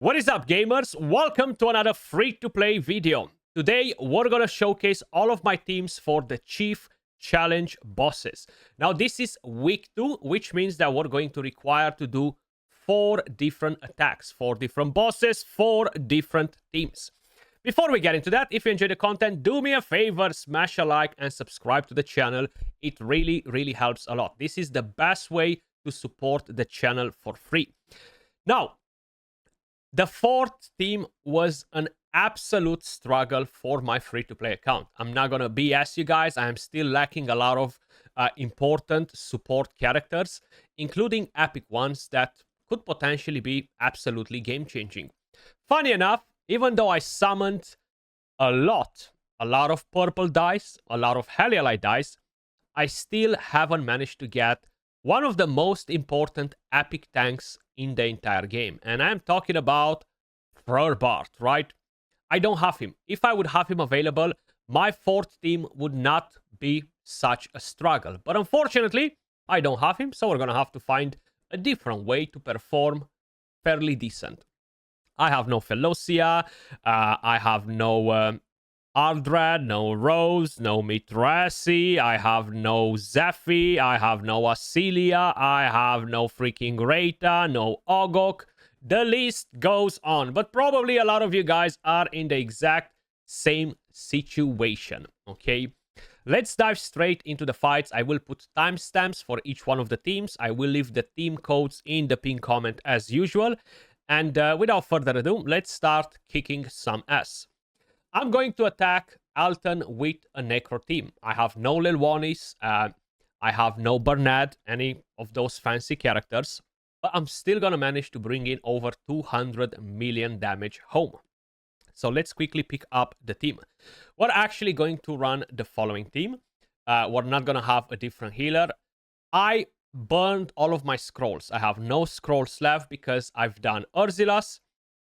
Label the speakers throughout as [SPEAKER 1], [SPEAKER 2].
[SPEAKER 1] What is up, gamers? Welcome to another free-to-play video. Today, we're gonna showcase all of my teams for the Chief Challenge bosses. Now, this is week 2, which means that we're going to require to do 4 different attacks, 4 different bosses, 4 different teams. Before we get into that, if you enjoy the content, do me a favor, smash a like and subscribe to the channel. It really helps a lot. This is the best way to support the channel for free. Now, the 4th team was an absolute struggle for my free-to-play account. I'm not gonna BS you guys. I am still lacking a lot of important support characters, including epic ones that could potentially be absolutely game-changing. Funny enough, even though I summoned a lot of purple dice, a lot of Helialite dice, I still haven't managed to get one of the most important epic tanks in the entire game. And I'm talking about Bart, right? I don't have him. If I would have him available, my 4th team would not be such a struggle. But unfortunately, I don't have him, so we're gonna have to find a different way to perform fairly decent. I have no Felocia, I have no Aldred, no Rose, no Mithrasi, I have no Zephy, I have no Irzillas, I have no freaking Reta, no Ogok. The list goes on, but probably a lot of you guys are in the exact same situation, okay? Let's dive straight into the fights. I will put timestamps for each one of the teams. I will leave the team codes in the pinned comment as usual. And without further ado, let's start kicking some ass. I'm going to attack Alton with a Necro team. I have no Lilwanis, I have no Bernard, any of those fancy characters, but I'm still gonna manage to bring in over 200 million damage home. So let's quickly pick up the team. We're actually going to run the following team. We're not gonna have a different healer. I burned all of my scrolls. I have no scrolls left because I've done Irzillas,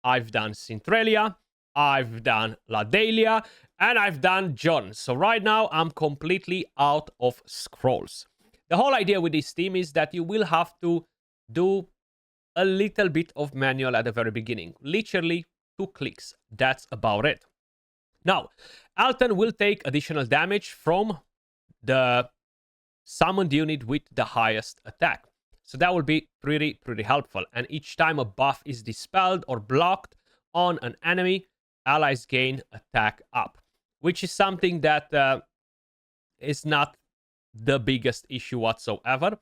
[SPEAKER 1] I've done Centralia, I've done Ladelia, and I've done John. So right now, I'm completely out of scrolls. The whole idea with this team is that you will have to do a little bit of manual at the very beginning. Literally 2 clicks. That's about it. Now, Alton will take additional damage from the summoned unit with the highest attack. So that will be pretty helpful. And each time a buff is dispelled or blocked on an enemy, allies gain attack up, which is something that is not the biggest issue whatsoever.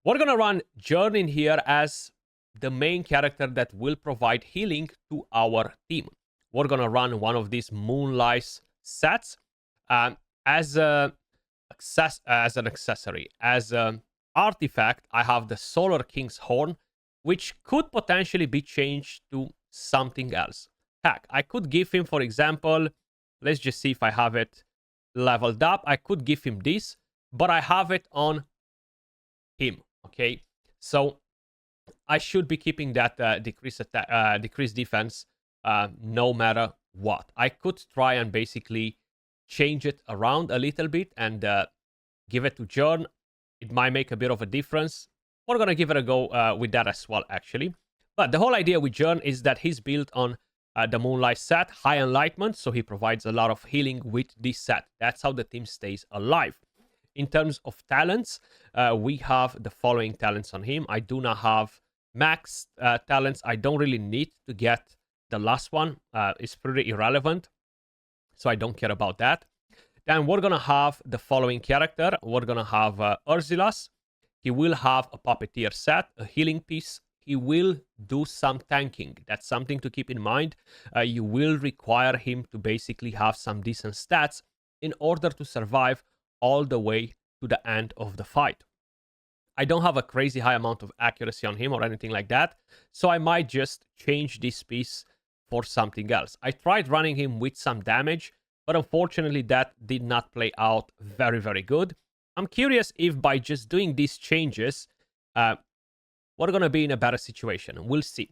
[SPEAKER 1] We're gonna run Jern in here as the main character that will provide healing to our team. We're gonna run one of these Moonlight sets as an accessory. As an artifact, I have the Solar King's Horn, which could potentially be changed to something else. Heck, I could give him, for example, let's just see if I have it leveled up. I could give him this, but I have it on him, okay? So I should be keeping that decreased defense no matter what. I could try and basically change it around a little bit and give it to Jern. It might make a bit of a difference. We're gonna give it a go with that as well, actually. But the whole idea with Jern is that he's built on the Moonlight set, high enlightenment, so he provides a lot of healing with this set. That's how the team stays alive. In terms of talents, we have the following talents on him. I do not have max talents. I don't really need to get the last one. It's pretty irrelevant, so I don't care about that. Then we're gonna have the following character. We're gonna have Irzillas. He will have a Puppeteer set, a healing piece. He will do some tanking. That's something to keep in mind. You will require him to basically have some decent stats in order to survive all the way to the end of the fight. I don't have a crazy high amount of accuracy on him or anything like that, so I might just change this piece for something else. I tried running him with some damage, but unfortunately that did not play out very good. I'm curious if by just doing these changes, we're going to be in a better situation. We'll see.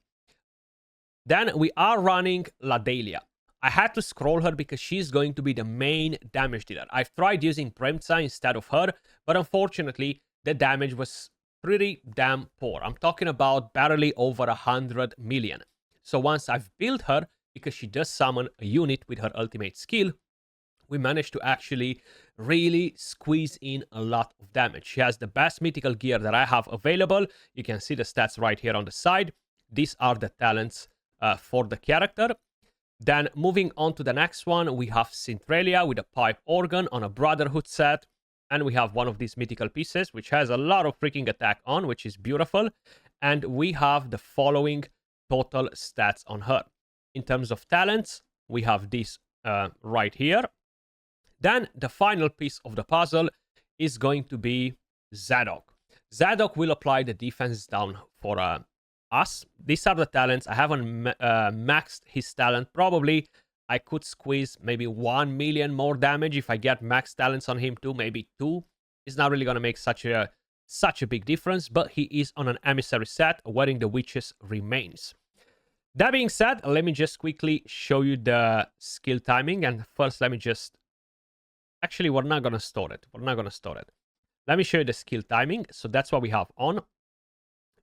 [SPEAKER 1] Then we are running Ladelia. I had to scroll her because she's going to be the main damage dealer. I've tried using Premza instead of her, but unfortunately, the damage was pretty damn poor. I'm talking about barely over 100 million. So once I've built her, because she does summon a unit with her ultimate skill, we managed to actually really squeeze in a lot of damage. She has the best mythical gear that I have available. You can see the stats right here on the side. These are the talents for the character. Then moving on to the next one, we have Centralia with a pipe organ on a Brotherhood set. And we have one of these mythical pieces, which has a lot of freaking attack on, which is beautiful. And we have the following total stats on her. In terms of talents, we have this right here. Then the final piece of the puzzle is going to be Zadok. Zadok will apply the defense down for us. These are the talents. I haven't maxed his talent. Probably I could squeeze maybe 1 million more damage if I get max talents on him too, maybe 2. It's not really going to make such a big difference, but he is on an emissary set, wearing the Witch's Remains. That being said, let me just quickly show you the skill timing. And first, let me just... Actually, we're not going to store it. Let me show you the skill timing. So that's what we have on.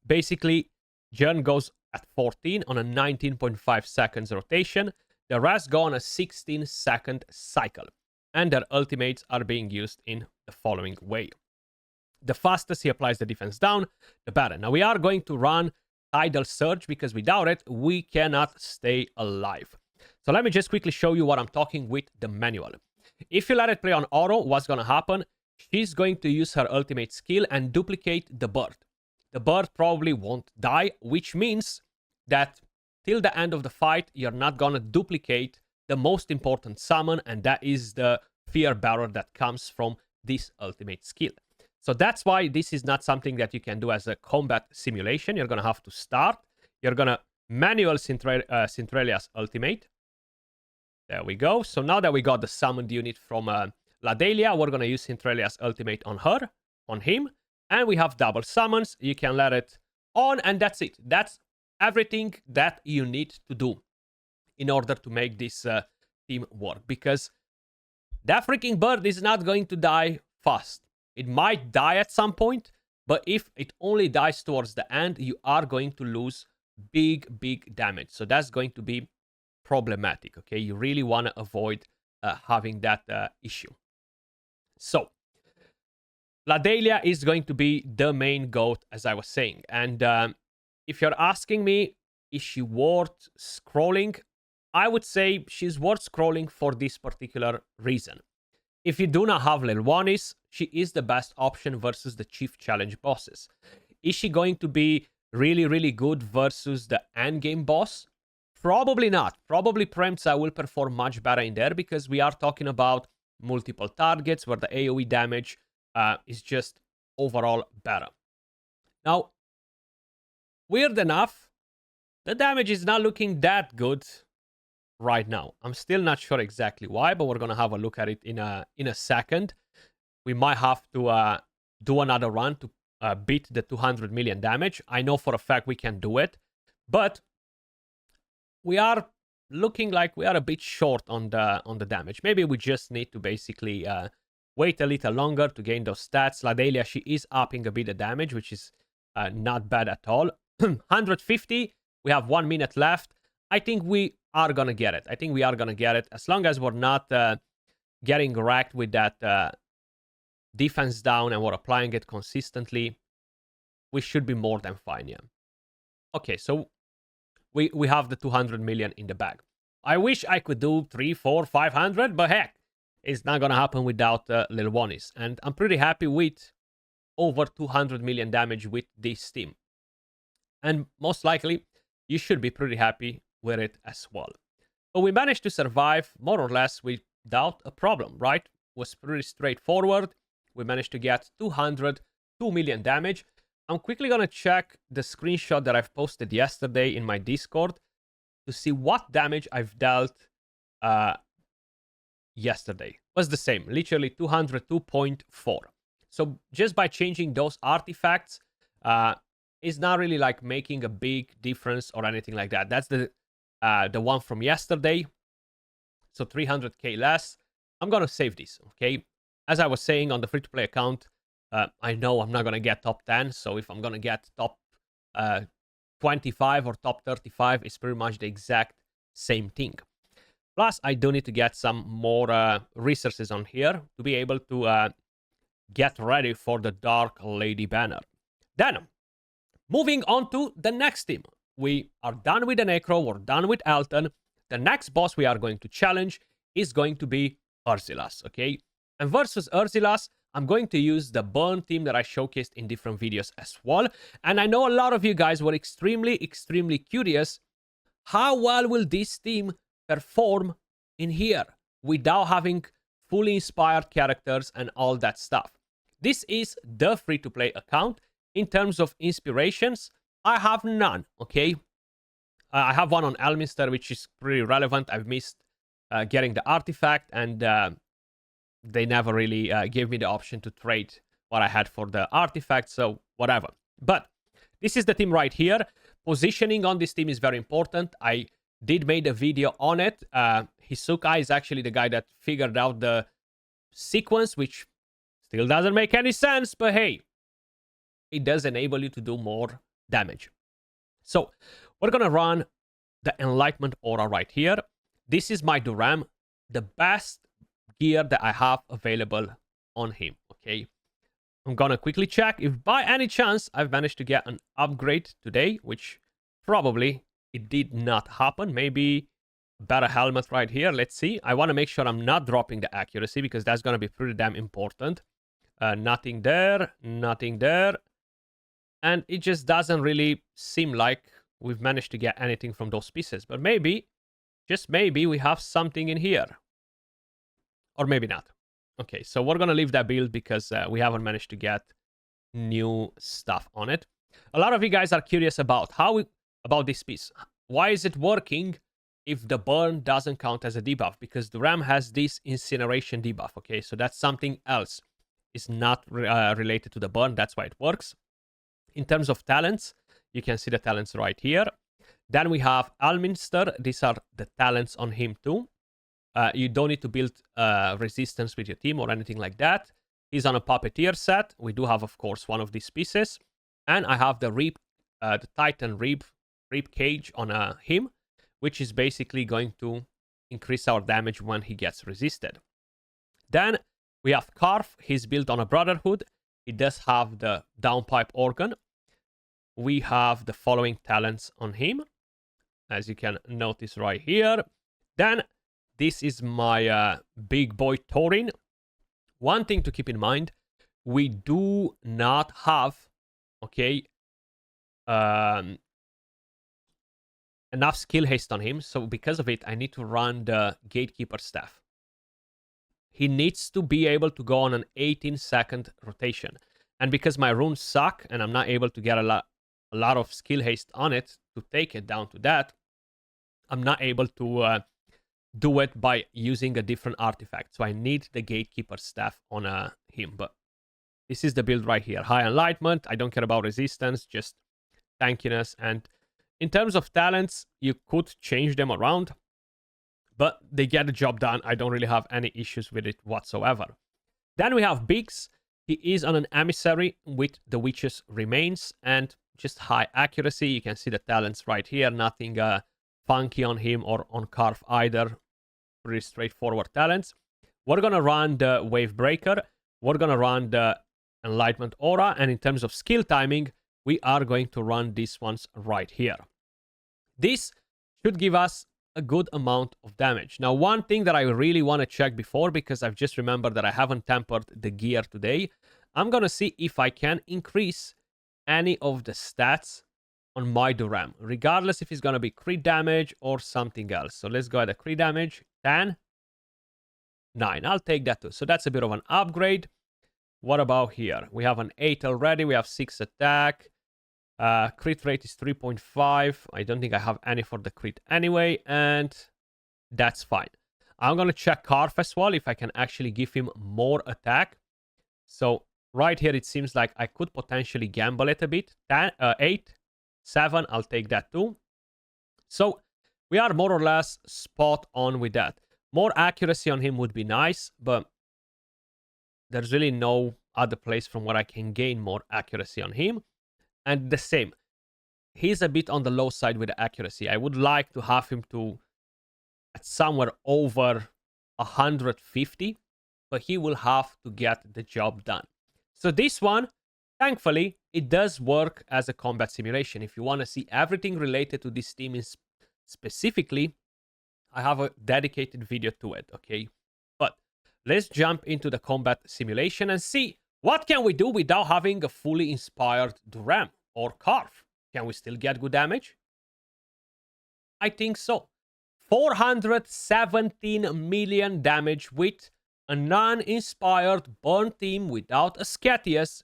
[SPEAKER 1] Basically, Jern goes at 14 on a 19.5 seconds rotation. The rest go on a 16-second cycle. And their ultimates are being used in the following way. The fastest he applies the defense down, the better. Now, we are going to run Tidal Surge because without it, we cannot stay alive. So let me just quickly show you what I'm talking with the manual. If you let it play on auto, what's going to happen? She's going to use her ultimate skill and duplicate the bird. The bird probably won't die, which means that till the end of the fight, you're not going to duplicate the most important summon, and that is the Fear Bearer that comes from this ultimate skill. So that's why this is not something that you can do as a combat simulation. You're going to have to start. You're going to manual Centralia's ultimate. There we go. So now that we got the summoned unit from Ladelia, we're going to use Centralia's ultimate on her, on him. And we have double summons. You can let it on, and that's it. That's everything that you need to do in order to make this team work. Because that freaking bird is not going to die fast. It might die at some point, but if it only dies towards the end, you are going to lose big damage. So that's going to be problematic, okay? You really want to avoid having that issue. So, Ladelia is going to be the main GOAT, as I was saying. And if you're asking me, is she worth scrolling? I would say she's worth scrolling for this particular reason. If you do not have Lilwanis, she is the best option versus the Chief Challenge bosses. Is she going to be really good versus the endgame boss? Probably not. Probably Premza will perform much better in there because we are talking about multiple targets where the AoE damage is just overall better. Now, weird enough, the damage is not looking that good right now. I'm still not sure exactly why, but we're going to have a look at it in a second. We might have to do another run to beat the 200 million damage. I know for a fact we can do it, but we are looking like we are a bit short on the damage. Maybe we just need to basically wait a little longer to gain those stats. Ladelia, she is upping a bit the damage, which is not bad at all. 150, we have 1 minute left. I think we are going to get it. As long as we're not getting wrecked with that defense down and we're applying it consistently, we should be more than fine, yeah. Okay, so we have the 200 million in the bag. I wish I could do 300, 400, 500, but heck, it's not going to happen without Lilwanis. And I'm pretty happy with over 200 million damage with this team. And most likely, you should be pretty happy with it as well. But we managed to survive more or less without a problem, right? It was pretty straightforward. We managed to get 202 million damage. I'm quickly going to check the screenshot that I've posted yesterday in my Discord to see what damage I've dealt yesterday. It was the same, literally 202.4. So just by changing those artifacts, it's not really like making a big difference or anything like that. That's the one from yesterday. So 300k less. I'm going to save this, okay? As I was saying on the free-to-play account, I know I'm not going to get top 10. So if I'm going to get top 25 or top 35 is pretty much the exact same thing. Plus, I do need to get some more resources on here to be able to get ready for the Dark Lady banner. Then, moving on to the next team. We are done with the Necro, we're done with Alton. The next boss we are going to challenge is going to be Irzillas, okay? And versus Irzillas, I'm going to use the burn team that I showcased in different videos as well. And I know a lot of you guys were extremely curious, how well will this team perform in here without having fully inspired characters and all that stuff. This is the free-to-play account. In terms of inspirations, I have none, okay? I have one on Elminster, which is pretty relevant. I've missed getting the artifact, and they never really gave me the option to trade what I had for the artifact, so whatever. But this is the team right here. Positioning on this team is very important. I did make a video on it. Hisoka is actually the guy that figured out the sequence, which still doesn't make any sense, but hey, it does enable you to do more damage. So we're gonna run the Enlightenment Aura right here. This is my Duram, the best gear that I have available on him, okay? I'm gonna quickly check if by any chance I've managed to get an upgrade today, which probably it did not happen. Maybe a better helmet right here. Let's see. I want to make sure I'm not dropping the accuracy because that's gonna be pretty damn important. Nothing there, nothing there. And it just doesn't really seem like we've managed to get anything from those pieces. But maybe, just maybe, we have something in here. Or maybe not. Okay, so we're going to leave that build because we haven't managed to get new stuff on it. A lot of you guys are curious about about this piece. Why is it working if the burn doesn't count as a debuff? Because the Ram has this incineration debuff, okay? So that's something else. It's not related to the burn. That's why it works. In terms of talents, you can see the talents right here. Then we have Alminster. These are the talents on him too. You don't need to build resistance with your team or anything like that. He's on a Puppeteer set. We do have, of course, one of these pieces. And I have the Titan Rib Cage on him, which is basically going to increase our damage when he gets resisted. Then we have Karf. He's built on a Brotherhood. He does have the Downpipe Organ. We have the following talents on him, as you can notice right here. Then this is my big boy Thorin. One thing to keep in mind, we do not have, okay, enough skill haste on him. So because of it, I need to run the Gatekeeper staff. He needs to be able to go on an 18-second rotation. And because my runes suck and I'm not able to get a lot of skill haste on it to take it down to that, I'm not able to do it by using a different artifact. So I need the Gatekeeper staff on him. But this is the build right here. High Enlightenment. I don't care about resistance, just tankiness. And in terms of talents, you could change them around, but they get the job done. I don't really have any issues with it whatsoever. Then we have Biggs. He is on an Emissary with the Witch's Remains and just high accuracy. You can see the talents right here. Nothing funky on him or on Karf either. Pretty straightforward talents. We're going to run the Wave Breaker. We're going to run the Enlightenment Aura. And in terms of skill timing, we are going to run these ones right here. This should give us a good amount of damage. Now, one thing that I really want to check before, because I've just remembered that I haven't tempered the gear today, I'm going to see if I can increase any of the stats on my Duram, regardless if it's going to be crit damage or something else. So let's go ahead. Crit damage, 10, 9. I'll take that too. So that's a bit of an upgrade. What about here? We have an 8 already. We have 6 attack. Crit rate is 3.5. I don't think I have any for the crit anyway, and that's fine. I'm going to check Karf as well, if I can actually give him more attack. So right here, it seems like I could potentially gamble it a bit. 8, 7, I'll take that too. So we are more or less spot on with that. More accuracy on him would be nice, but there's really no other place from where I can gain more accuracy on him. And the same. he's a bit on the low side with the accuracy. I would like to have him to at somewhere over 150, but he will have to get the job done. So this one, thankfully, it does work as a combat simulation. If you want to see everything related to this team specifically, I have a dedicated video to it, okay? But let's jump into the combat simulation and see what can we do without having a fully inspired Duram or Carve. Can we still get good damage? I think so. 417 million damage with a non-inspired burn team without a Scatius.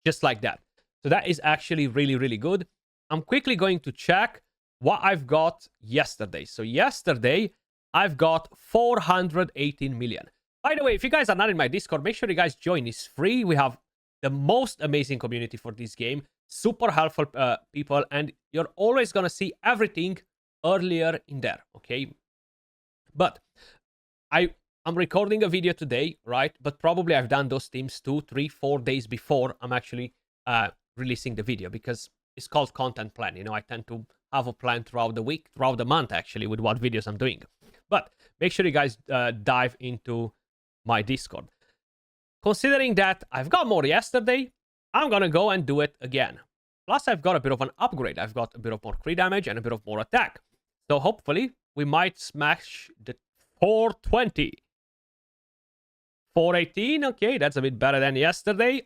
[SPEAKER 1] Just like that. So that is actually really, really good. I'm quickly going to check what I've got yesterday. So yesterday, I've got 418 million. By the way, if you guys are not in my Discord, make sure you guys join. It's free. We have the most amazing community for this game. Super helpful people. And you're always going to see everything earlier in there, okay? But I'm recording a video today, right? But probably I've done those teams 2, 3, 4 days before I'm actually releasing the video, because it's called content plan. You know, I tend to have a plan throughout the week, throughout the month, actually, with what videos I'm doing. But make sure you guys dive into my Discord. Considering that I've got more yesterday, I'm going to go and do it again. Plus, I've got a bit of an upgrade. I've got a bit of more crit damage and a bit of more attack. So hopefully, we might smash the 420. 418, okay, that's a bit better than yesterday.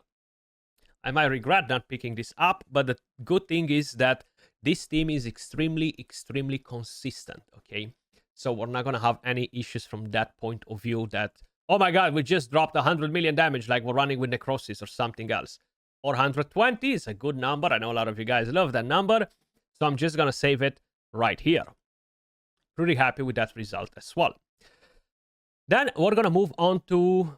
[SPEAKER 1] I might regret not picking this up, but the good thing is that this team is extremely, extremely consistent, okay? So we're not going to have any issues from that point of view that, oh my god, we just dropped 100 million damage like we're running with Necrosis or something else. 420 is a good number. I know a lot of you guys love that number. So I'm just going to save it right here. Pretty happy with that result as well. Then we're going to move on to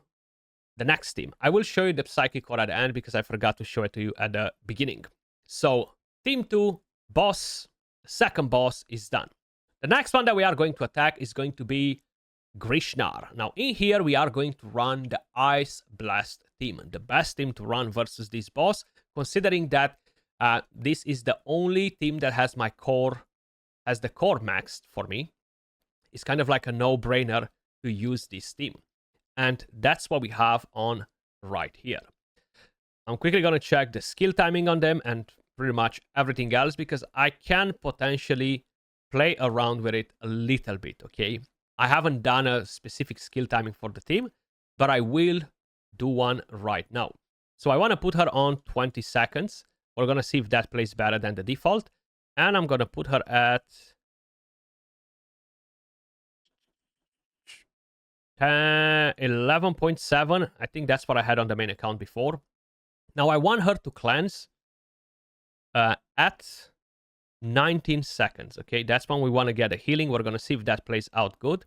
[SPEAKER 1] the next team. I will show you the Psychic Core at the end because I forgot to show it to you at the beginning. So team 2, boss, the second boss is done. The next one that we are going to attack is going to be Grishnaar. Now in here we are going to run the Ice Blast team. The best team to run versus this boss, considering that this is the only team that has my core, has the core maxed for me. It's kind of like a no-brainer to use this team. And that's what we have on right here. I'm quickly going to check the skill timing on them and pretty much everything else, because I can potentially play around with it a little bit, okay? I haven't done a specific skill timing for the team, but I will do one right now. So I want to put her on 20 seconds. We're going to see if that plays better than the default. And I'm going to put her at 11.7. I think that's what I had on the main account before. Now I want her to cleanse at 19 seconds. Okay, that's when we want to get a healing. We're going to see if that plays out good.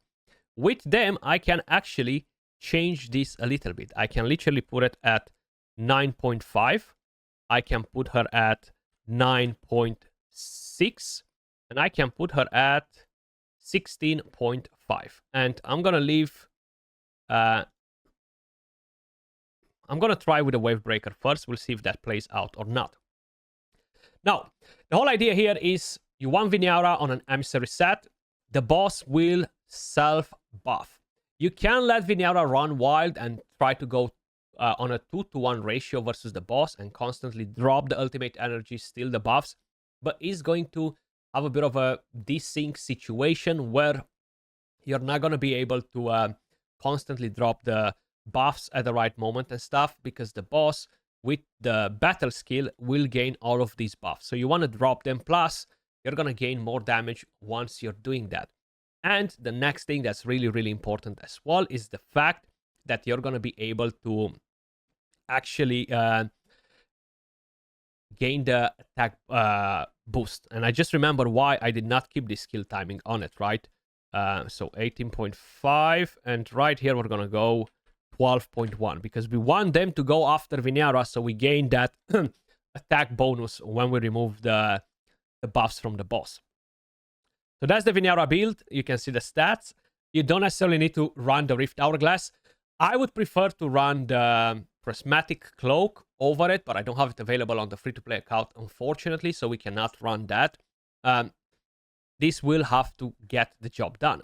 [SPEAKER 1] With them, I can actually change this a little bit. I can literally put it at 9.5. I can put her at 9.6. And I can put her at 16.5. And I'm going to leave... I'm going to try with a Wave Breaker first. We'll see if that plays out or not. Now, the whole idea here is you want Vinyara on an emissary set. The boss will self-buff. You can let Vinyara run wild and try to go on a 2-to-1 ratio versus the boss and constantly drop the ultimate energy, steal the buffs. But it's going to have a bit of a desync situation where you're not going to be able to constantly drop the buffs at the right moment and stuff, because the boss with the battle skill will gain all of these buffs. So you want to drop them, plus you're going to gain more damage once you're doing that. And the next thing that's really, really important as well is the fact that you're going to be able to actually gain the attack boost. And I just remember why I did not keep this skill timing on it, right? So 18.5, and right here we're going to go 12.1, because we want them to go after Vinyara, so we gain that attack bonus when we remove the buffs from the boss. So that's the Vinyara build. You can see the stats. You don't necessarily need to run the Rift Hourglass. I would prefer to run the Prismatic Cloak over it, but I don't have it available on the free-to-play account, unfortunately, so we cannot run that. This will have to get the job done.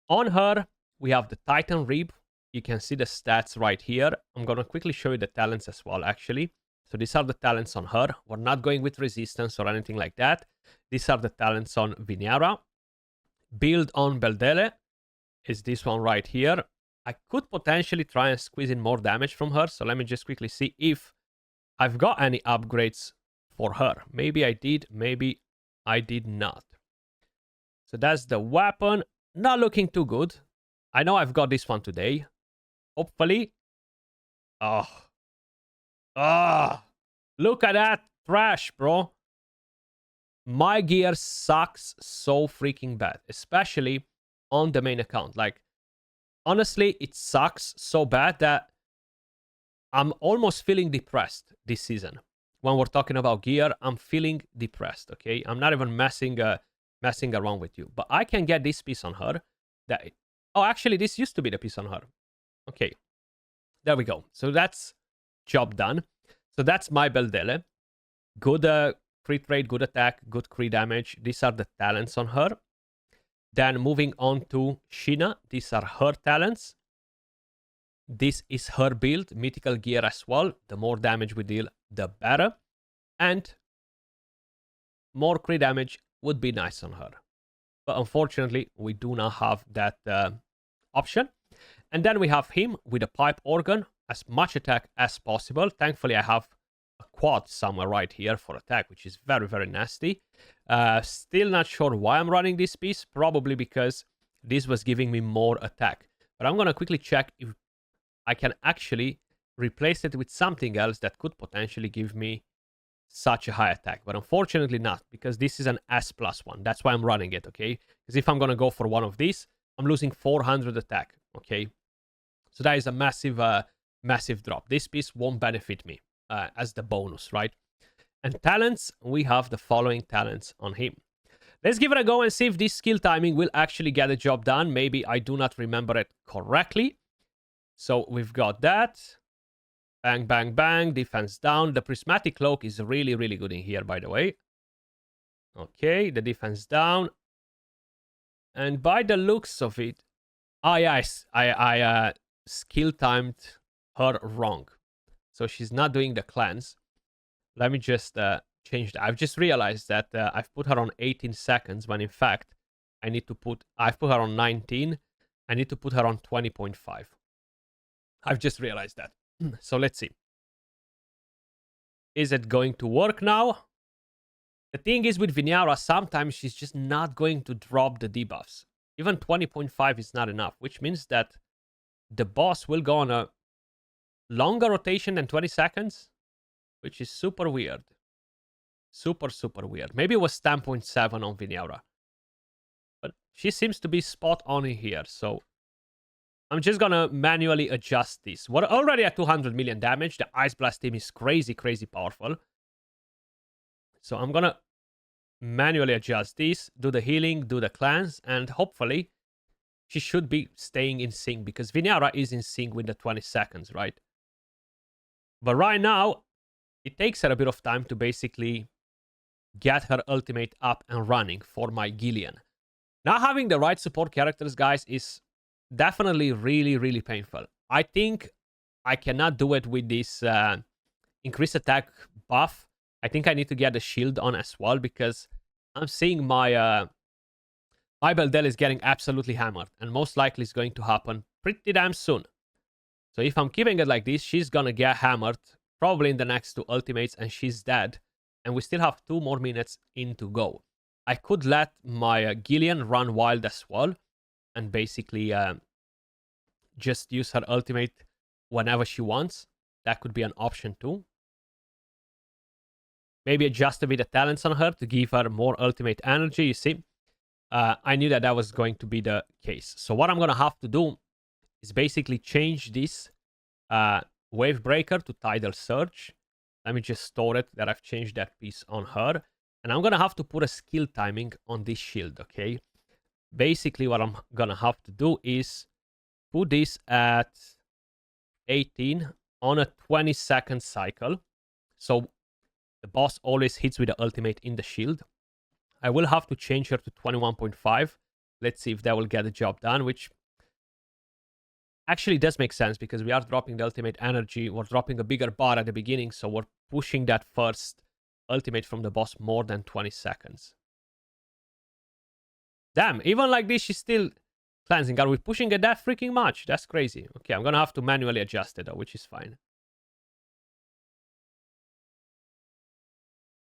[SPEAKER 1] On her, we have the Titan Rib. You can see the stats right here. I'm going to quickly show you the talents as well, actually. So these are the talents on her. We're not going with resistance or anything like that. These are the talents on Vinera. Build on Beldele is this one right here. I could potentially try and squeeze in more damage from her. So let me just quickly see if I've got any upgrades for her. Maybe I did, maybe I did not. So that's the weapon. Not looking too good. I know I've got this one today. Hopefully. Oh. Look at that trash, bro. My gear sucks so freaking bad, especially on the main account. Like, honestly, it sucks so bad that I'm almost feeling depressed this season. When we're talking about gear, I'm feeling depressed, okay? I'm not even messing around with you. But I can get this piece on her. Oh, actually, this used to be the piece on her. Okay. There we go. So that's job done. So that's my Beldele. Good crit rate, good attack, good crit damage. These are the talents on her. Then moving on to Sheena. These are her talents. This is her build, mythical gear as well. The more damage we deal, the better. And more crit damage would be nice on her. But unfortunately, we do not have that option. And then we have him with a pipe organ, as much attack as possible. Thankfully, I have a quad somewhere right here for attack, which is very, very nasty. Still not sure why I'm running this piece. Probably because this was giving me more attack. But I'm going to quickly check if I can actually replace it with something else that could potentially give me such a high attack. But unfortunately not, because this is an S+1. That's why I'm running it, okay? Because if I'm going to go for one of these, I'm losing 400 attack, okay? So that is a massive, massive drop. This piece won't benefit me as the bonus, right? And talents, we have the following talents on him. Let's give it a go and see if this skill timing will actually get the job done. Maybe I do not remember it correctly. So we've got that. Bang, bang, bang. Defense down. The prismatic cloak is really, really good in here, by the way. Okay, the defense down. And by the looks of it... Ah, yes, I skill timed her wrong. So she's not doing the cleanse. Let me just change that. I've just realized that I've put her on 18 seconds when in fact I've put her on 19. I need to put her on 20.5. I've just realized that. So let's see. Is it going to work now? The thing is with Vinera, sometimes she's just not going to drop the debuffs. Even 20.5 is not enough, which means that the boss will go on a longer rotation than 20 seconds, which is super weird. Super, super weird. Maybe it was 10.7 on Vinera. But she seems to be spot on in here, so I'm just gonna manually adjust this. We're already at 200 million damage. The Ice Blast team is crazy, crazy powerful. So I'm gonna manually adjust this, do the healing, do the cleanse, and hopefully she should be staying in sync because Vinera is in sync with the 20 seconds, right? But right now, it takes her a bit of time to basically get her ultimate up and running for my Gillian. Not having the right support characters, guys, is definitely really, really painful. I think I cannot do it with this increased attack buff. I think I need to get the shield on as well because I'm seeing my Beldele is getting absolutely hammered and most likely is going to happen pretty damn soon. So if I'm keeping it like this, she's gonna get hammered probably in the next two ultimates and she's dead. And we still have 2 more minutes in to go. I could let my Gillian run wild as well and basically just use her ultimate whenever she wants. That could be an option too. Maybe adjust a bit the talents on her to give her more ultimate energy, you see. I knew that that was going to be the case. So what I'm going to have to do is basically change this Wave Breaker to Tidal Surge. Let me just store it that I've changed that piece on her. And I'm going to have to put a skill timing on this shield, okay? Basically, what I'm going to have to do is put this at 18 on a 20-second cycle. So the boss always hits with the ultimate in the shield. I will have to change her to 21.5. Let's see if that will get the job done, which actually does make sense because we are dropping the ultimate energy. We're dropping a bigger bar at the beginning, so we're pushing that first ultimate from the boss more than 20 seconds. Damn, even like this, she's still cleansing. Are we pushing it that freaking much? That's crazy. Okay, I'm gonna have to manually adjust it though, which is fine.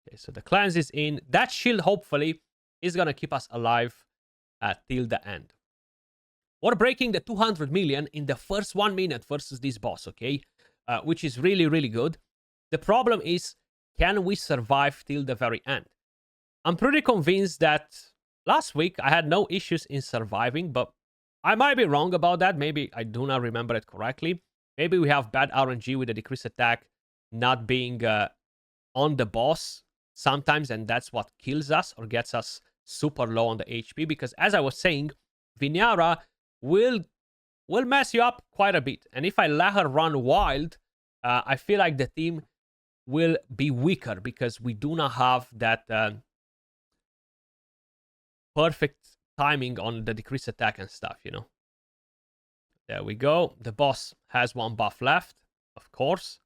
[SPEAKER 1] Okay, so the cleanse is in. That shield, hopefully, is gonna keep us alive till the end. We're breaking the 200 million in the first 1 minute versus this boss, okay? Which is really, really good. The problem is, can we survive till the very end? I'm pretty convinced that last week I had no issues in surviving, but I might be wrong about that. Maybe I do not remember it correctly. Maybe we have bad RNG with the decreased attack not being on the boss sometimes, and that's what kills us or gets us super low on the HP. Because as I was saying, Vinara will mess you up quite a bit. And if I let her run wild, I feel like the team will be weaker because we do not have that perfect timing on the decreased attack and stuff, you know. There we go. The boss has 1 buff left, of course.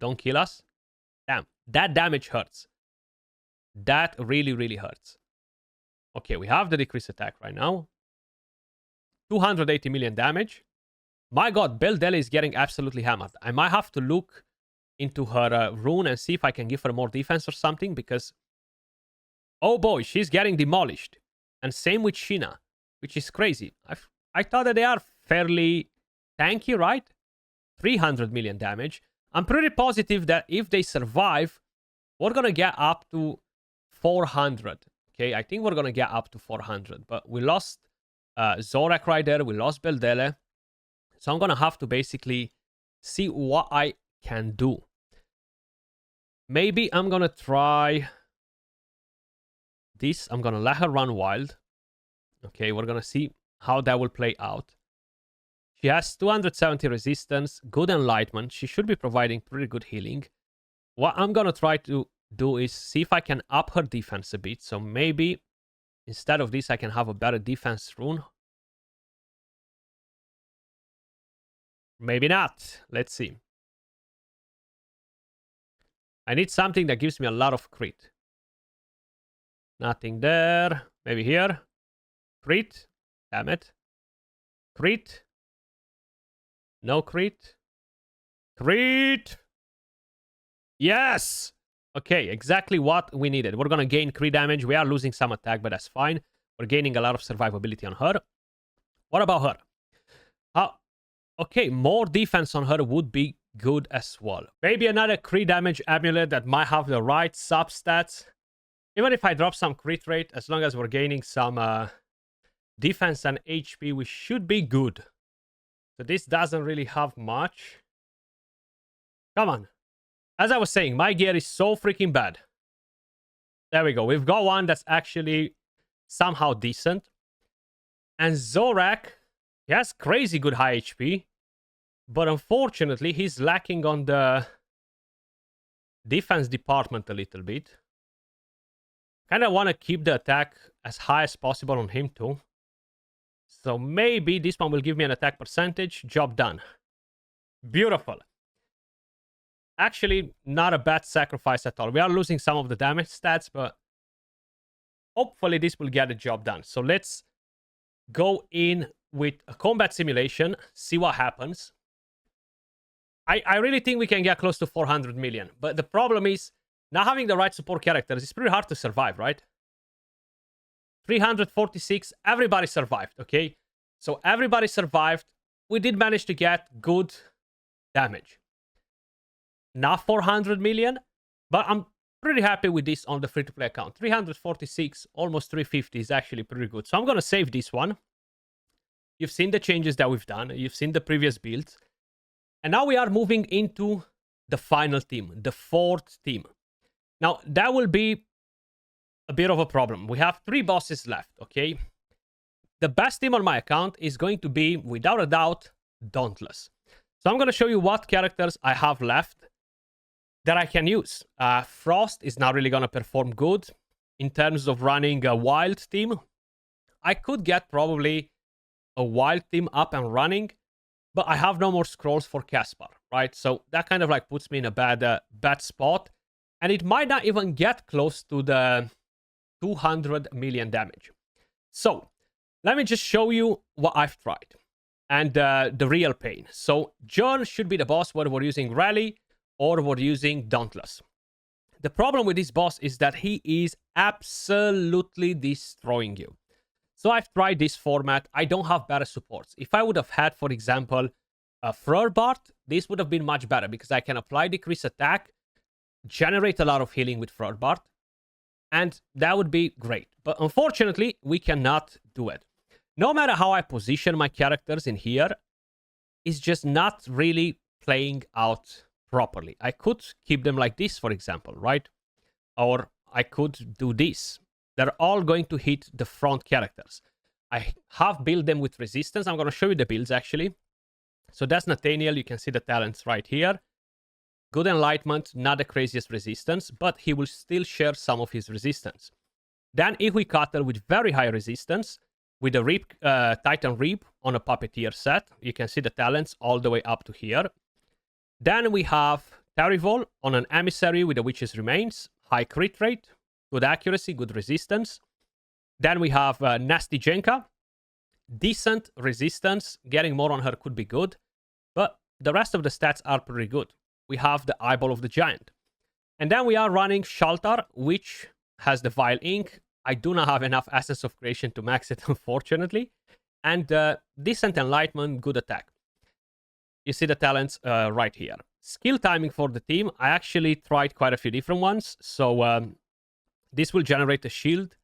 [SPEAKER 1] Don't kill us. Damn, that damage hurts. That really, really hurts. Okay, we have the decreased attack right now. 280 million damage. My god, Beldele is getting absolutely hammered. I might have to look into her rune and see if I can give her more defense or something, because oh boy, she's getting demolished. And same with Sheena, which is crazy. I thought that they are fairly tanky, right? 300 million damage. I'm pretty positive that if they survive, we're gonna get up to 400. Okay, I think we're gonna get up to 400. But we lost Zorak right there. We lost Beldele. So I'm gonna have to basically see what I can do. Maybe I'm gonna try this. I'm gonna let her run wild. Okay, we're gonna see how that will play out. She has 270 resistance, good enlightenment. She should be providing pretty good healing. What I'm gonna try to do is see if I can up her defense a bit. So maybe instead of this, I can have a better defense rune. Maybe not. Let's see. I need something that gives me a lot of crit. Nothing there. Maybe here. Crit. Damn it. Crit. No crit. Crit. Yes. Okay, exactly what we needed. We're going to gain crit damage. We are losing some attack, but that's fine. We're gaining a lot of survivability on her. What about her? Okay, more defense on her would be good as well. Maybe another crit damage amulet that might have the right substats. Even if I drop some crit rate, as long as we're gaining some defense and HP, we should be good. So this doesn't really have much. Come on. As I was saying, my gear is so freaking bad. There we go. We've got one that's actually somehow decent. And Zorak, he has crazy good high HP. But unfortunately, he's lacking on the defense department a little bit. Kind of want to keep the attack as high as possible on him too. So maybe this one will give me an attack percentage. Job done. Beautiful. Actually, not a bad sacrifice at all. We are losing some of the damage stats, but hopefully this will get the job done. So let's go in with a combat simulation, see what happens. I really think we can get close to 400 million. But the problem is, not having the right support characters, it's pretty hard to survive, right? 346, everybody survived, okay? So everybody survived. We did manage to get good damage. Not 400 million, but I'm pretty happy with this on the free-to-play account. 346, almost 350 is actually pretty good. So I'm going to save this one. You've seen the changes that we've done. You've seen the previous builds. And now we are moving into the final team, the 4th team. Now, that will be a bit of a problem. We have 3 bosses left, okay? The best team on my account is going to be, without a doubt, Dauntless. So I'm going to show you what characters I have left that I can use. Frost is not really going to perform good in terms of running a wild team. I could get probably a wild team up and running, but I have no more scrolls for Caspar, right? So that kind of like puts me in a bad spot, and it might not even get close to the 200 million damage. So let me just show you what I've tried and the real pain. So John should be the boss whether we're using Rally or we're using Dauntless. The problem with this boss is that he is absolutely destroying you. So I've tried this format. I don't have better supports. If I would have had, for example, a Frorbart, this would have been much better because I can apply decrease attack, generate a lot of healing with Frorbart, and that would be great. But unfortunately, we cannot do it. No matter how I position my characters in here, it's just not really playing out properly. I could keep them like this, for example, right? Or I could do this. They're all going to hit the front characters. I have built them with resistance. I'm going to show you the builds, actually. So that's Nathaniel. You can see the talents right here. Good Enlightenment, not the craziest resistance, but he will still share some of his resistance. Then Ihuicatl with very high resistance, with a Titan Reap on a Puppeteer set. You can see the talents all the way up to here. Then we have Terrival on an Emissary with a Witch's Remains, high crit rate, good accuracy, good resistance. Then we have Nasty Jenka. Decent resistance. Getting more on her could be good. But the rest of the stats are pretty good. We have the Eyeball of the Giant. And then we are running Shaltar, which has the Vile Ink. I do not have enough Essence of Creation to max it, unfortunately. And Decent Enlightenment, good attack. You see the talents right here. Skill timing for the team. I actually tried quite a few different ones. So this will generate a shield.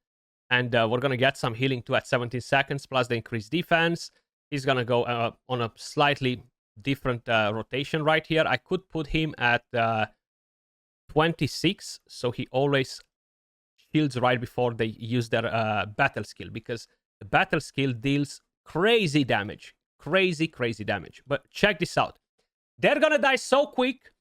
[SPEAKER 1] And we're going to get some healing too at 17 seconds, plus the increased defense. He's going to go on a slightly different rotation right here. I could put him at 26, so he always shields right before they use their battle skill, because the battle skill deals crazy damage. Crazy damage. But check this out. They're going to die so quick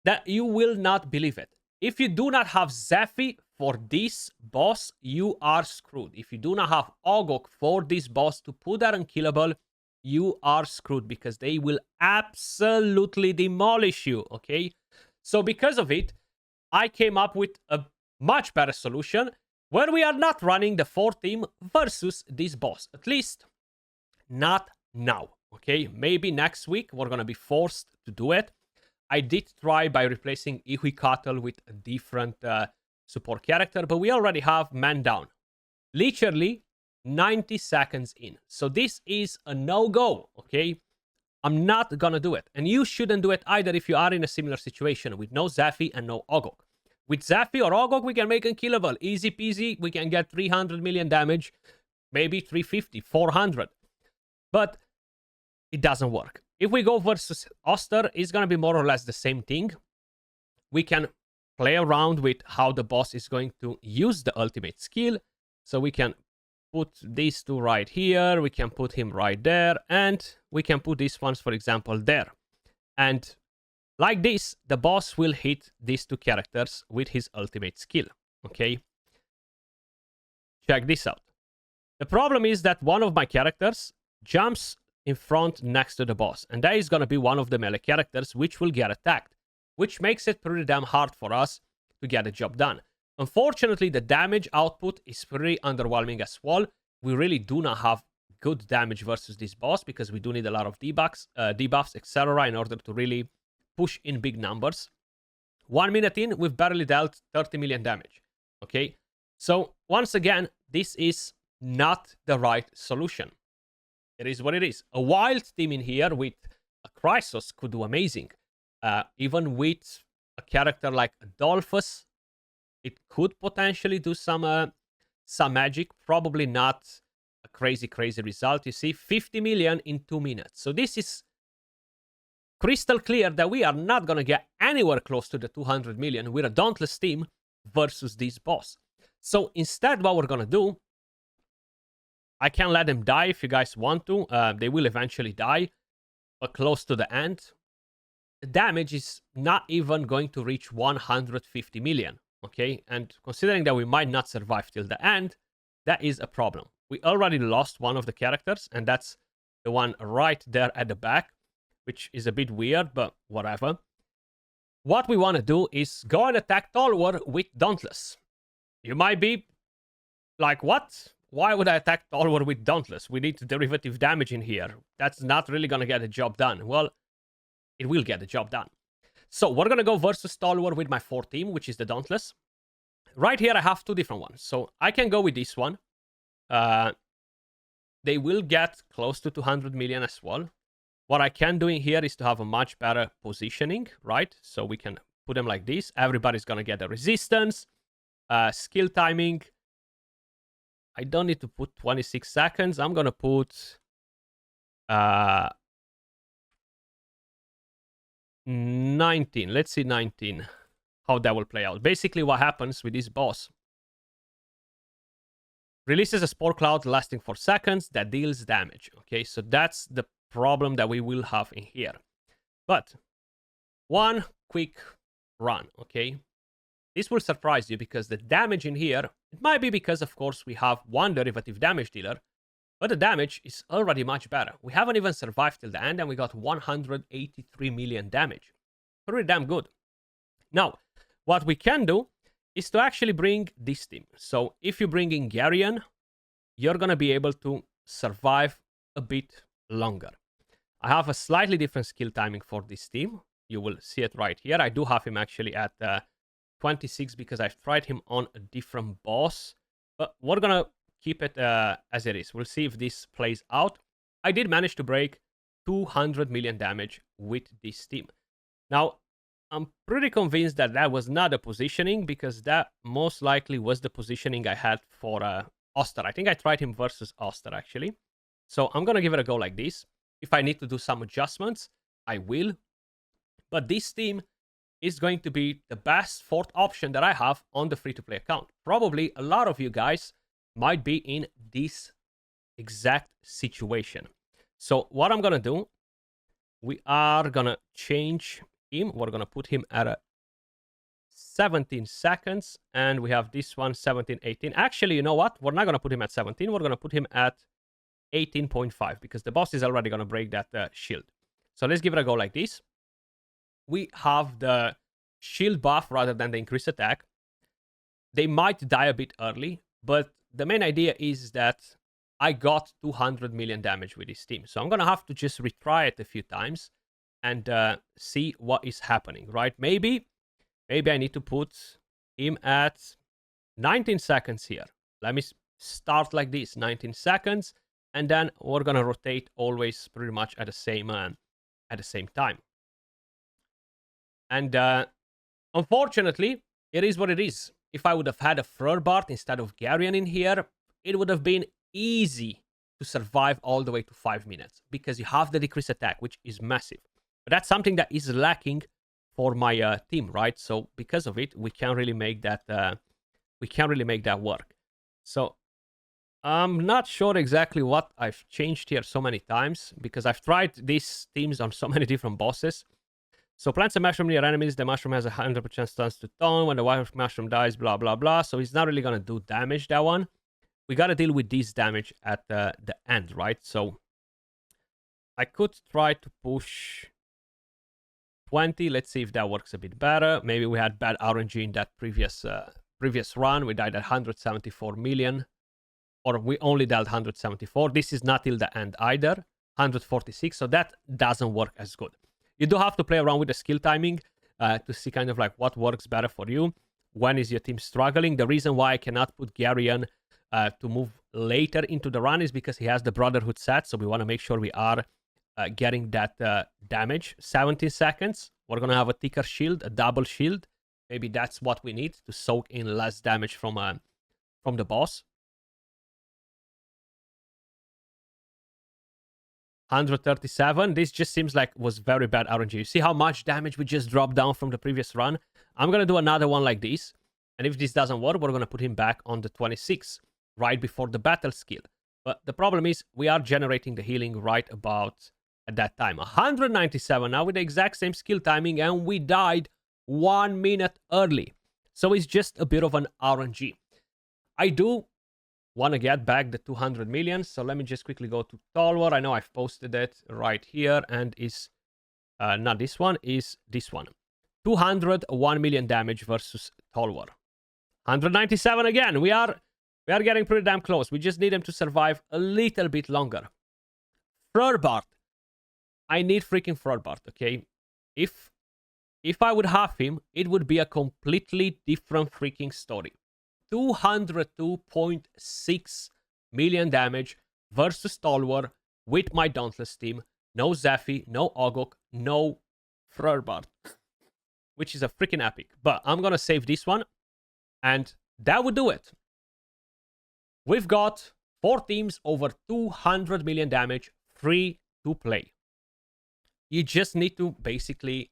[SPEAKER 1] that you will not believe it. If you do not have Zephy for this boss, you are screwed. If you do not have Ogok for this boss to put that unkillable, you are screwed, because they will absolutely demolish you, okay? So because of it, I came up with a much better solution where we are not running the 4 team versus this boss. At least not now, okay? Maybe next week we're going to be forced to do it. I did try by replacing Ihuicatl with a different support character, but we already have man down. Literally 90 seconds in. So this is a no-go, okay? I'm not gonna do it. And you shouldn't do it either if you are in a similar situation with no Zephy and no Ogok. With Zephy or Ogok, we can make unkillable. Easy peasy, we can get 300 million damage, maybe 350, 400. But it doesn't work. If we go versus Oster, it's going to be more or less the same thing. We can play around with how the boss is going to use the ultimate skill. So we can put these two right here. We can put him right there. And we can put these ones, for example, there. And like this, the boss will hit these two characters with his ultimate skill. Okay? Check this out. The problem is that one of my characters jumps in front next to the boss, and that is going to be one of the melee characters which will get attacked, which makes it pretty damn hard for us to get the job done. Unfortunately, the damage output is pretty underwhelming as well. We really do not have good damage versus this boss, because we do need a lot of debuffs, etc. in order to really push in big numbers. 1 minute in, we've barely dealt 30 million damage. Okay, so once again, this is not the right solution. It is what it is. A wild team in here with a Chrysos could do amazing. Even with a character like Adolphus, it could potentially do some magic. Probably not a crazy result. You see, 50 million in 2 minutes. So this is crystal clear that we are not going to get anywhere close to the 200 million with a Dauntless team versus this boss. So instead, what we're going to do, I can let them die if you guys want to. They will eventually die. but close to the end, the damage is not even going to reach 150 million, okay? And considering that we might not survive till the end, that is a problem. We already lost one of the characters, and that's the one right there at the back, which is a bit weird, but whatever. What we want to do is go and attack Talwer with Dauntless. You might be like, what? Why would I attack Talwer with Dauntless? We need derivative damage in here. That's not really going to get the job done. Well, it will get the job done. So we're going to go versus Talwer with my 4 team, which is the Dauntless. Right here, I have 2 different ones. So I can go with this one. They will get close to 200 million as well. What I can do in here is to have a much better positioning, right? So we can put them like this. Everybody's going to get a resistance, skill timing. I don't need to put 26 seconds. I'm going to put 19. Let's see 19, how that will play out. Basically, what happens with this boss, releases a spore cloud lasting for seconds that deals damage. Okay, so that's the problem that we will have in here. But one quick run, okay? This will surprise you because the damage in here, it might be because, of course, we have one derivative damage dealer, but the damage is already much better. We haven't even survived till the end, and we got 183 million damage. Pretty damn good. Now, what we can do is to actually bring this team. So if you bring in Garion, you're going to be able to survive a bit longer. I have a slightly different skill timing for this team. You will see it right here. I do have him actually at 26 because I've tried him on a different boss. But we're going to keep it as it is. We'll see if this plays out. I did manage to break 200 million damage with this team. Now, I'm pretty convinced that that was not a positioning because that most likely was the positioning I had for Oster. I think I tried him versus Oster actually. So I'm going to give it a go like this. If I need to do some adjustments, I will. But this team is going to be the best 4th option that I have on the free-to-play account. Probably a lot of you guys might be in this exact situation. So what I'm going to do, we are going to change him. We're going to put him at 17 seconds. And we have this one, 17, 18. Actually, you know what? We're not going to put him at 17. We're going to put him at 18.5 because the boss is already going to break that shield. So let's give it a go like this. We have the shield buff rather than the increased attack. They might die a bit early, but the main idea is that I got 200 million damage with this team. So I'm going to have to just retry it a few times and see what is happening, right? Maybe I need to put him at 19 seconds here. Let me start like this, 19 seconds. And then we're going to rotate always pretty much at the same time. And unfortunately, it is what it is. If I would have had a Frorbart instead of Garion in here, it would have been easy to survive all the way to 5 minutes because you have the decreased attack, which is massive. But that's something that is lacking for my team, right? So because of it, we can't really make that. Work. So I'm not sure exactly what I've changed here so many times because I've tried these teams on so many different bosses. So plants a mushroom near enemies. The mushroom has a 100% chance to taunt. When the white mushroom dies, blah, blah, blah. So it's not really going to do damage, that one. We got to deal with this damage at the end, right? So I could try to push 20. Let's see if that works a bit better. Maybe we had bad RNG in that previous run. We died at 174 million. Or we only dealt 174. This is not till the end either. 146. So that doesn't work as good. You do have to play around with the skill timing to see kind of like what works better for you. When is your team struggling? The reason why I cannot put Garion to move later into the run is because he has the Brotherhood set. So we want to make sure we are getting that damage. 17 seconds. We're going to have a thicker shield, a double shield. Maybe that's what we need to soak in less damage from the boss. 137. This just seems like was very bad RNG. You see how much damage we just dropped down from the previous run? I'm going to do another one like this. And if this doesn't work, we're going to put him back on the 26, right before the battle skill. But the problem is we are generating the healing right about at that time. 197 now with the exact same skill timing, and we died 1 minute early. So it's just a bit of an RNG. I do want to get back the 200 million. So let me just quickly go to Talwer. I know I've posted it right here, and is not this one, is this one. 201 million damage versus Talwer. 197 again. We are getting pretty damn close. We just need him to survive a little bit longer. Frorbart. I need freaking Frorbart, okay? If I would have him, it would be a completely different freaking story. 202.6 million damage versus Talwer with my Dauntless team. No Zephy, no Ogok, no Frorbart, which is a freaking epic. But I'm gonna save this one, and that would do it. We've got 4 teams over 200 million damage, free to play. You just need to basically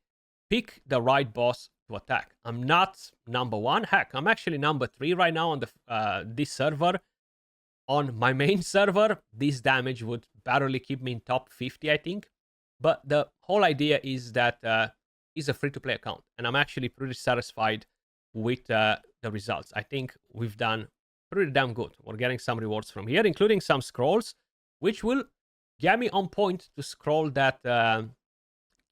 [SPEAKER 1] pick the right boss to attack. I'm not number 1. Heck, I'm actually number 3 right now on the this server. On my main server, this damage would barely keep me in top 50, I think. But the whole idea is that it's a free-to-play account, and I'm actually pretty satisfied with the results. I think we've done pretty damn good. We're getting some rewards from here, including some scrolls, which will get me on point to scroll that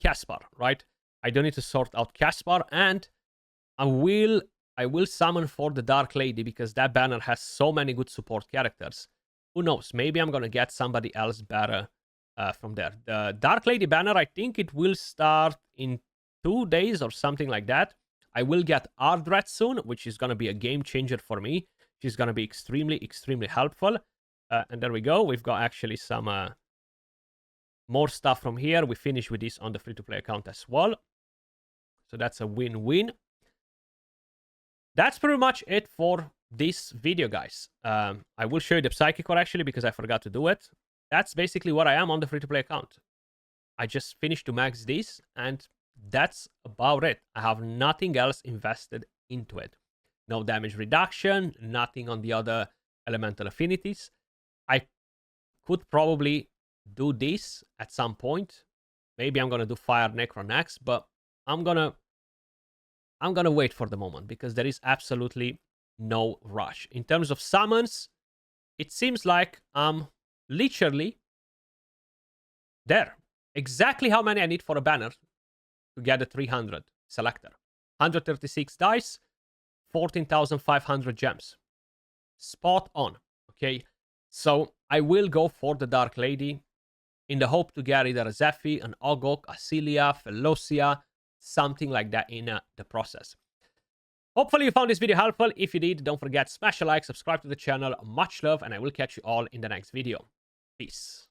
[SPEAKER 1] Caspar, right? I don't need to sort out Caspar, and I will summon for the Dark Lady because that banner has so many good support characters. Who knows? Maybe I'm gonna get somebody else better from there. The Dark Lady banner, I think it will start in 2 days or something like that. I will get Ardrat soon, which is gonna be a game changer for me. She's gonna be extremely, extremely helpful. And there we go. We've got actually some more stuff from here. We finish with this on the free-to-play account as well. So that's a win-win. That's pretty much it for this video, guys. I will show you the Psychic Core actually because I forgot to do it. That's basically what I am on the free-to-play account. I just finished to max this, and that's about it. I have nothing else invested into it. No damage reduction, nothing on the other elemental affinities. I could probably do this at some point. Maybe I'm gonna do Fire Necro next, but I'm gonna wait for the moment because there is absolutely no rush. In terms of summons, it seems like I'm literally there. Exactly how many I need for a banner to get the 300 selector. 136 dice, 14,500 gems. Spot on, okay? So I will go for the Dark Lady in the hope to get either a Zephy, an Ogok, a Cilia, Felocia, something like that in the process. Hopefully you found this video helpful. If you did, don't forget, smash a like, subscribe to the channel. Much love, and I will catch you all in the next video. Peace.